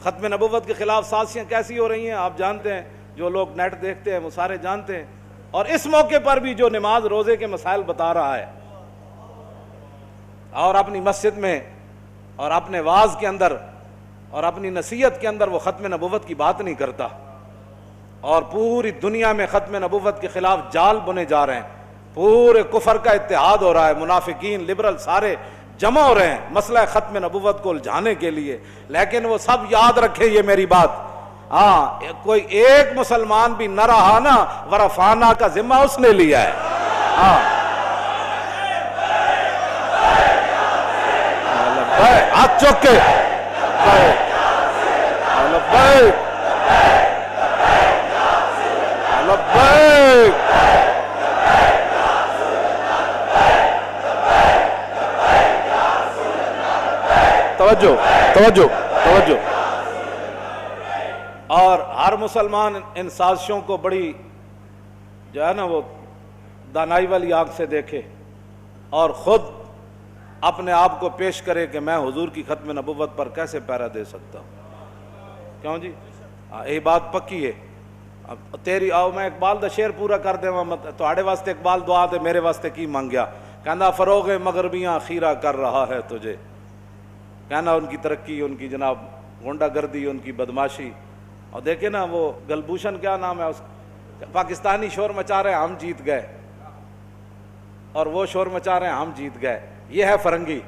ختم نبوت کے خلاف سازشیں کیسی ہو رہی ہیں آپ جانتے ہیں، جو لوگ نیٹ دیکھتے ہیں وہ سارے جانتے ہیں. اور اس موقع پر بھی جو نماز روزے کے مسائل بتا رہا ہے اور اپنی مسجد میں اور اپنے واعظ کے اندر اور اپنی نصیحت کے اندر وہ ختم نبوت کی بات نہیں کرتا، اور پوری دنیا میں ختم نبوت کے خلاف جال بنے جا رہے ہیں، پورے کفر کا اتحاد ہو رہا ہے، منافقین لبرل سارے جمع ہو رہے ہیں مسئلہ ختم نبوت کو الجھانے کے لیے. لیکن وہ سب یاد رکھے یہ میری بات، ہاں کوئی ایک مسلمان بھی نہ رہا نا، ورفانا کا ذمہ اس نے لیا ہے. ہاں ہاتھ چوک کے توجہ توجہ توجہ. اور ہر مسلمان ان سازشوں کو بڑی جو ہے نا وہ دانائی والی آنکھ سے دیکھے اور خود اپنے آپ کو پیش کرے کہ میں حضور کی ختم نبوت پر کیسے پہرا دے سکتا ہوں. کیوں جی یہ بات پکی ہے. تیری آؤ میں اقبال دا شعر پورا کر دے تھوڑے واسطے اقبال دعا دے میرے واسطے کی مانگیا. کہنا فروغ مغربیاں خیرہ کر رہا ہے تجھے، کہنا ان کی ترقی، ان کی جناب غنڈہ گردی، ان کی بدماشی. اور دیکھیں نا وہ گلبھوشن کیا نام ہے اس پاکستانی شور مچا رہے ہیں ہم جیت گئے، اور وہ شور مچا رہے ہیں ہم جیت گئے. یہ ہے فرنگی.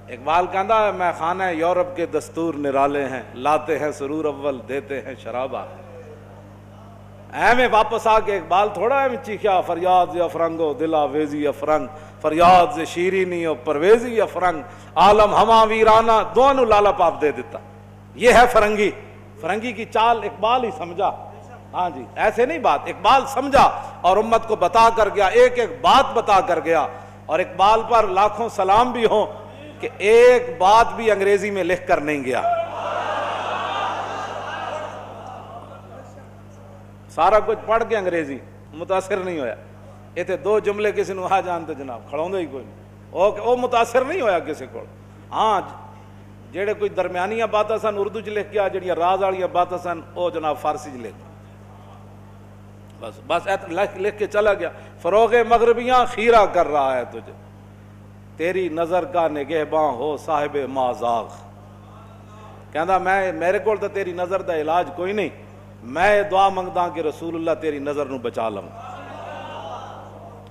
اقبال کہندا ہے میں خانہ یورپ کے دستور نرالے ہیں، لاتے ہیں سرور اول دیتے ہیں شرابہ. میں واپس آ کے اقبال تھوڑا ہے چیخیا فریاد افرنگو دلا ویزی افرنگ، فریاد سے شیرینی و پرویزی افرنگ، عالم ہما ویرانہ دونوں لالا پاپ دے دیتا. یہ ہے فرنگی. فرنگی کی چال اقبال ہی سمجھا. ہاں جی ایسے نہیں بات، اقبال سمجھا اور امت کو بتا کر گیا، ایک ایک بات بتا کر گیا. اور اقبال پر لاکھوں سلام بھی ہوں کہ ایک بات بھی انگریزی میں لکھ کر نہیں گیا. سارا کچھ پڑھ کے انگریزی متاثر نہیں ہویا. یہ تھے دو جملے کسی نو آ جانتے جناب کھڑوں ہی کوئی نہیں، وہ متاثر نہیں ہویا کسی کو. ہاں جڑے کوئی درمیانیاں باتاں سن اردو چ لکھ کے، جڑیاں راز والیاں باتاں سن وہ جناب فارسی چ لکھ بس بس لکھ کے چلا گیا. فروغ مغربیاں خیرہ کر رہا ہے تجھے، تیری نظر کا نگہباں ہو صاحب مازاغ. کہندا میں میرے کول تو تیری نظر دا علاج کوئی نہیں، میں دعا منگدا کہ رسول اللہ تیری نظر نو بچا لوں.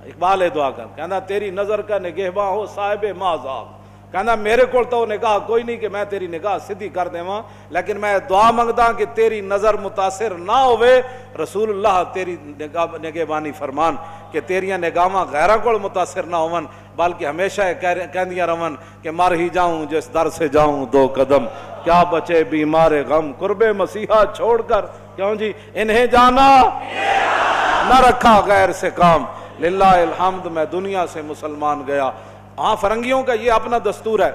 اقبال دعا کر کہندا تیری نظر کا نگہباں ہو صاحب مازاغ. کہنا میرے کول تو نگاہ کوئی نہیں کہ میں تیری نگاہ سیدھی کر دیواں، لیکن میں دعا منگدا کہ تیری نظر متاثر نہ ہوئے. رسول اللہ تیری نگہبانی فرمان کہ تیریاں نگاہاں غیراں کول متاثر نہ ہون، بلکہ ہمیشہ کہندیاں رہن کہ مر ہی جاؤں جس در سے جاؤں دو قدم، کیا بچے بیمار غم قرب مسیحا چھوڑ کر. کیوں جی انہیں جانا نہ رکھا غیر سے کام، للہ الحمد میں دنیا سے مسلمان گیا. ہاں فرنگیوں کا یہ اپنا دستور ہے.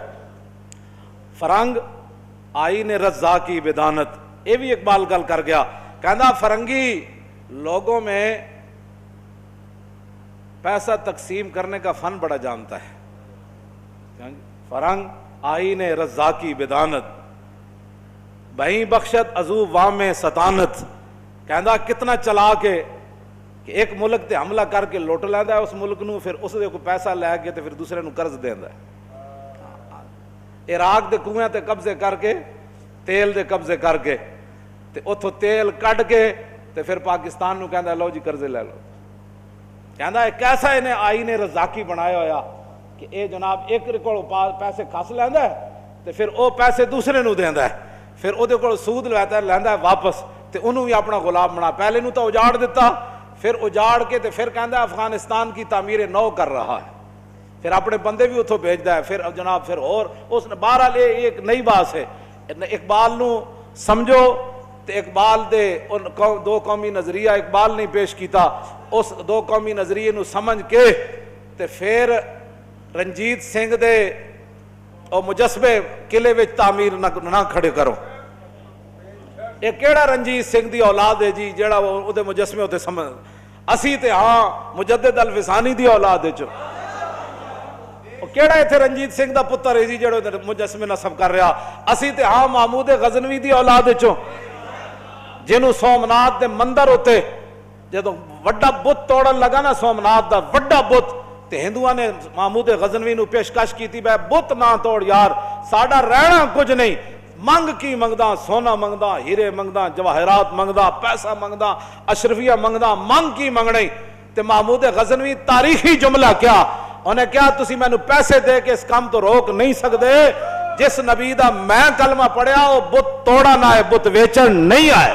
فرنگ آئین رضا کی بدانت، یہ بھی اقبال گل کر گیا. کہنا فرنگی لوگوں میں پیسہ تقسیم کرنے کا فن بڑا جانتا ہے. فرنگ آئین رضا کی بدانت، بہیں بخشت ازو وام ستانت. کہنا کتنا چلا کے کہ ایک ملک تے حملہ کر کے لوٹ لیندا ہے اس ملک نو، پھر اس دے کو پیسہ لے کے تے پھر دوسرے نو قرض دیندا ہے. عراق دے کنویں تے قبضے کر کے، تیل دے قبضے کر کے تے اتھوں تیل کڈ کے تے پھر پاکستان نو کہندا لو جی قرضے لے لو. کہندا ہے کیسا انہیں آئین رزاقی بنایا ہویا کہ اے جناب ایک کول پیسے کھس لیندا ہے تے پھر او پیسے دوسرے نو دیندا ہے، پھر او دے کول سود لیندا ہے واپس تے انہوں بھی اپنا غلام بنا. پہلے نو تو اجاڑ دیتا، پھر اجاڑ کے تے پھر کہندا ہے افغانستان کی تعمیر نو کر رہا ہے، پھر اپنے بندے بھی اتھوں بھیجدا ہے، پھر جناب پھر اور اس نے بہرحال ایک نئی بات ہے. اقبال نو سمجھو تے اقبال دے دو قومی نظریہ اقبال نے پیش کیتا، اس دو قومی نظریے نو سمجھ کے تے پھر رنجیت سنگھ دے او مجسمے قلعے وچ تعمیر نہ کھڑے کرو. یہ کیڑا رنجیت سنگھ دی اولاد ہے جی جیڑا او دے مجسمے ہوتے سمجھ؟ اسی تے ہاں مجدد الفسانی دی اولاد وچ ਕਿਹੜਾ ਇੱਥੇ ਰਣਜੀਤ ਸਿੰਘ ਦਾ ਪੁੱਤਰ ਹੈ ਜੀ ਜਿਹੜਾ ਮੁਜੱਸਮੇ ਨਸਬ ਕਰ ਰਿਹਾ? ਅਸੀਂ ਤੇ ਹਾਂ ਮਹਮੂਦ ਗਜ਼ਨਵੀ ਦੀ ਔਲਾਦ ਵਿੱਚੋਂ, ਜਿਹਨੂੰ ਸੋਮਨਾਥ ਦੇ ਮੰਦਰ ਉੱਤੇ ਜਦੋਂ ਵੱਡਾ ਬੁੱਤ ਤੋੜਨ ਲੱਗਾ ਨਾ, ਸੋਮਨਾਥ ਦਾ ਵੱਡਾ ਬੁੱਤ, ਤੇ ਹਿੰਦੂਆਂ ਨੇ ਮਹਮੂਦ ਗਜ਼ਨਵੀ ਨੂੰ ਪੇਸ਼ਕਸ਼ ਕੀਤੀ, ਬੈ ਬੁੱਤ ਨਾ ਤੋੜ ਯਾਰ, ਸਾਡਾ ਰਹਿਣਾ ਕੁਝ ਨਹੀਂ, ਮੰਗ ਕੀ ਮੰਗਦਾ? ਸੋਨਾ ਮੰਗਦਾ, ਹੀਰੇ ਮੰਗਦਾ, ਜਵਾਹਰਾਤ ਮੰਗਦਾ, ਪੈਸਾ ਮੰਗਦਾ, ਅਸ਼ਰਫੀਆ ਮੰਗਦਾ, ਮੰਗ ਕੀ ਮੰਗਣੀ? ਤੇ ਮਹਮੂਦ ਗਜ਼ਨਵੀ ਤਾਰੀਖੀ ਜੁਮਲਾ ਕਿਹਾ, ਉਹਨੇ ਕਿਹਾ ਤੁਸੀਂ ਮੈਨੂੰ ਪੈਸੇ ਦੇ ਕੇ ਇਸ ਕੰਮ ਤੋਂ ਰੋਕ ਨਹੀਂ ਸਕਦੇ, ਜਿਸ ਨਬੀ ਦਾ ਮੈਂ ਕਲਮਾ ਪੜਿਆ ਉਹ ਬੁੱਤ ਤੋੜਾ ਨਾ ਹੈ, ਬੁੱਤ ਵੇਚਣ ਨਹੀਂ ਆਏ।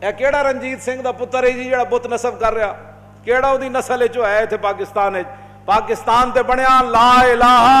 ਇਹ ਕਿਹੜਾ ਰਣਜੀਤ ਸਿੰਘ ਦਾ ਪੁੱਤਰ ਹੈ ਜੀ ਜਿਹੜਾ ਬੁੱਤ ਨਸਬ ਕਰ ਰਿਹਾ? ਕਿਹੜਾ ਉਹਦੀ ਨਸਲ ਚੋਂ ਹੈ ਇੱਥੇ ਪਾਕਿਸਤਾਨ ਵਿੱਚ? ਪਾਕਿਸਤਾਨ ਤੇ ਬਣਿਆ ਲਾ ਇਲਾਹਾ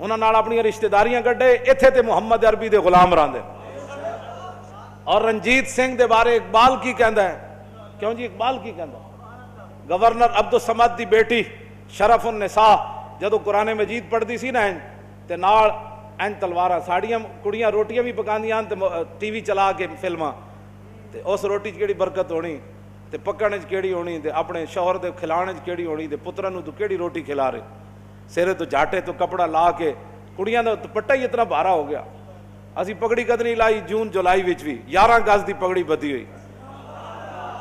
ਉਹਨਾਂ ਨਾਲ ਆਪਣੀਆਂ ਰਿਸ਼ਤੇਦਾਰੀਆਂ ਕੱਢੇ, ਇੱਥੇ ਤੇ ਮੁਹੰਮਦ ਅਰਬੀ ਦੇ ਗੁਲਾਮ ਰਹਿੰਦੇ। ਔਰ ਰਣਜੀਤ ਸਿੰਘ ਦੇ ਬਾਰੇ ਇਕਬਾਲ ਕੀ ਕਹਿੰਦਾ ਹੈ? ਕਿਉਂ ਜੀ ਇਕਬਾਲ ਕੀ ਕਹਿੰਦਾ? ਗਵਰਨਰ ਅਬਦੁਲ ਸਮਦ ਦੀ ਬੇਟੀ ਸ਼ਰਫ ਨਿਸਾ ਜਦੋਂ ਕੁਰਾਨ ਮਜੀਦ ਪੜ੍ਹਦੀ ਸੀ ਨਾ, ਤੇ ਨਾਲ ਇੰਜ ਤਲਵਾਰਾਂ, ਸਾੜੀਆਂ ਕੁੜੀਆਂ ਰੋਟੀਆਂ ਵੀ ਪਕਾਉਂਦੀਆਂ ਤੇ ਟੀਵੀ ਚਲਾ ਕੇ ਫਿਲਮਾਂ, ਤੇ ਉਸ ਰੋਟੀ 'ਚ ਕਿਹੜੀ ਬਰਕਤ ਹੋਣੀ, ਤੇ ਪੱਕਣ 'ਚ ਕਿਹੜੀ ਹੋਣੀ, ਤੇ ਆਪਣੇ ਸ਼ੌਹਰ ਦੇ ਖਿਲਾਉਣ 'ਚ ਕਿਹੜੀ ਹੋਣੀ, ਤੇ ਪੁੱਤਰਾਂ ਨੂੰ ਤੂੰ ਕਿਹੜੀ ਰੋਟੀ ਖਿਲਾ ਰਹੇ? ਸਿਰੇ ਤੋਂ ਝਾਟੇ ਤੋਂ ਕਪੜਾ ਲਾ ਕੇ, ਕੁੜੀਆਂ ਦਾ ਦੁਪੱਟਾ ਹੀ ਇਤਨਾ ਭਾਰਾ ਹੋ ਗਿਆ। ਅਸੀਂ ਪਗੜੀ ਕਦਨੀ ਲਾਈ ਜੂਨ ਜੁਲਾਈ ਵਿੱਚ ਵੀ, 11 ਗਜ਼ ਦੀ ਪਗੜੀ ਬੱਧੀ ਹੋਈ,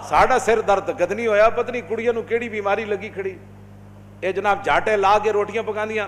ਸਾਡਾ ਸਿਰ ਦਰਦ ਕਦਨੀ ਹੋਇਆ, ਪਤਾ ਨਹੀਂ ਕੁੜੀਆਂ ਨੂੰ ਕਿਹੜੀ ਬਿਮਾਰੀ ਲੱਗੀ ਖੜੀ। ਇਹ ਜਨਾਬ ਝਾਟੇ ਲਾ ਕੇ ਰੋਟੀਆਂ ਪਕਾਉਂਦੀਆਂ,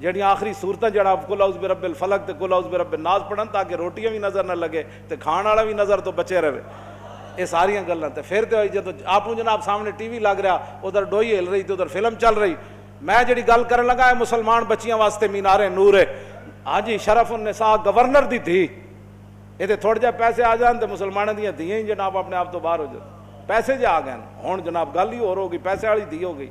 ਜਿਹੜੀਆਂ ਆਖਰੀ ਸੂਰਤਾਂ ਜਿਹੜਾ ਕੁਲ ਔਜ਼ ਬਿਰੱਬਿਲ ਫਲਕ ਤੇ ਕੁਲ ਔਜ਼ ਬਿਰੱਬਿਨ ਨਾਸ ਪੜਨ, ਤਾਂ ਕਿ ਰੋਟੀਆਂ ਵੀ ਨਜ਼ਰ ਨਾ ਲੱਗੇ ਤੇ ਖਾਣ ਵਾਲਾ ਵੀ ਨਜ਼ਰ ਤੋਂ ਬਚੇ ਰਹੇ। ਇਹ ਸਾਰੀਆਂ ਗੱਲਾਂ ਤੇ ਫਿਰ ਤੇ ਜਦੋਂ ਆਪ ਨੂੰ ਜਨਾਬ ਸਾਹਮਣੇ ਟੀਵੀ ਲੱਗ ਰਿਹਾ, ਉਧਰ ਡੋਈ ਹਿਲ ਰਹੀ ਤੇ ਉਧਰ ਫਿਲਮ ਚੱਲ ਰਹੀ। ਮੈਂ ਜਿਹੜੀ ਗੱਲ ਕਰਨ ਲੱਗਾ ਹੈ ਮੁਸਲਮਾਨ ਬੱਚੀਆਂ ਵਾਸਤੇ ਮੀਨਾਰੇ ਨੂਰ ਹੈ। ਹਾਂਜੀ ਸ਼ਰਫ ਨਿਸਾ ਗਵਰਨਰ ਦੀ ਧੀ, ਇਹਦੇ ਥੋੜੇ ਜਿਹੇ ਪੈਸੇ ਆ ਜਾਣ ਤੇ ਮੁਸਲਮਾਨਾਂ ਦੀਆਂ ਧੀਆਂ ਹੀ ਜਨਾਬ ਆਪਣੇ ਆਪ ਤੋਂ ਬਾਹਰ ਹੋ ਜਾਣ। ਪੈਸੇ ਜੇ ਆ ਗਏ ਹੁਣ ਜਨਾਬ ਗੱਲ ਹੀ ਹੋਰ ਹੋ ਗਈ, ਪੈਸੇ ਵਾਲੀ ਧੀ ਹੋ ਗਈ।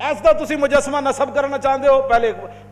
ਇਸ ਦਾ ਤੁਸੀਂ ਮੁਜੱਸਮਾ ਨਸਬ ਕਰਨਾ ਚਾਹੁੰਦੇ ਹੋ, ਪਹਿਲੇ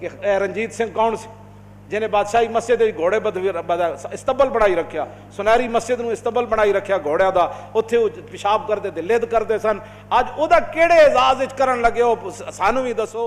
ਕਿ ਰਣਜੀਤ ਸਿੰਘ ਕੌਣ ਸੀ ਜਿਹਨੇ ਬਾਦਸ਼ਾਹੀ ਮਸਜਿਦ ਦੇ ਘੋੜੇ ਇਸਤਬਲ ਬਣਾਈ ਰੱਖਿਆ, ਸੁਨਹਿਰੀ ਮਸਜਿਦ ਨੂੰ ਇਸਤਬਲ ਬਣਾਈ ਰੱਖਿਆ ਘੋੜਿਆਂ ਦਾ, ਉੱਥੇ ਉਹ ਪਿਸ਼ਾਬ ਕਰਦੇ ਤੇ ਲਿਦ ਕਰਦੇ ਸਨ, ਅੱਜ ਉਹਦਾ ਕਿਹੜੇ ਇਜਾਜ਼ ਵਿੱਚ ਕਰਨ ਲੱਗੇ ਹੋ, ਸਾਨੂੰ ਵੀ ਦੱਸੋ।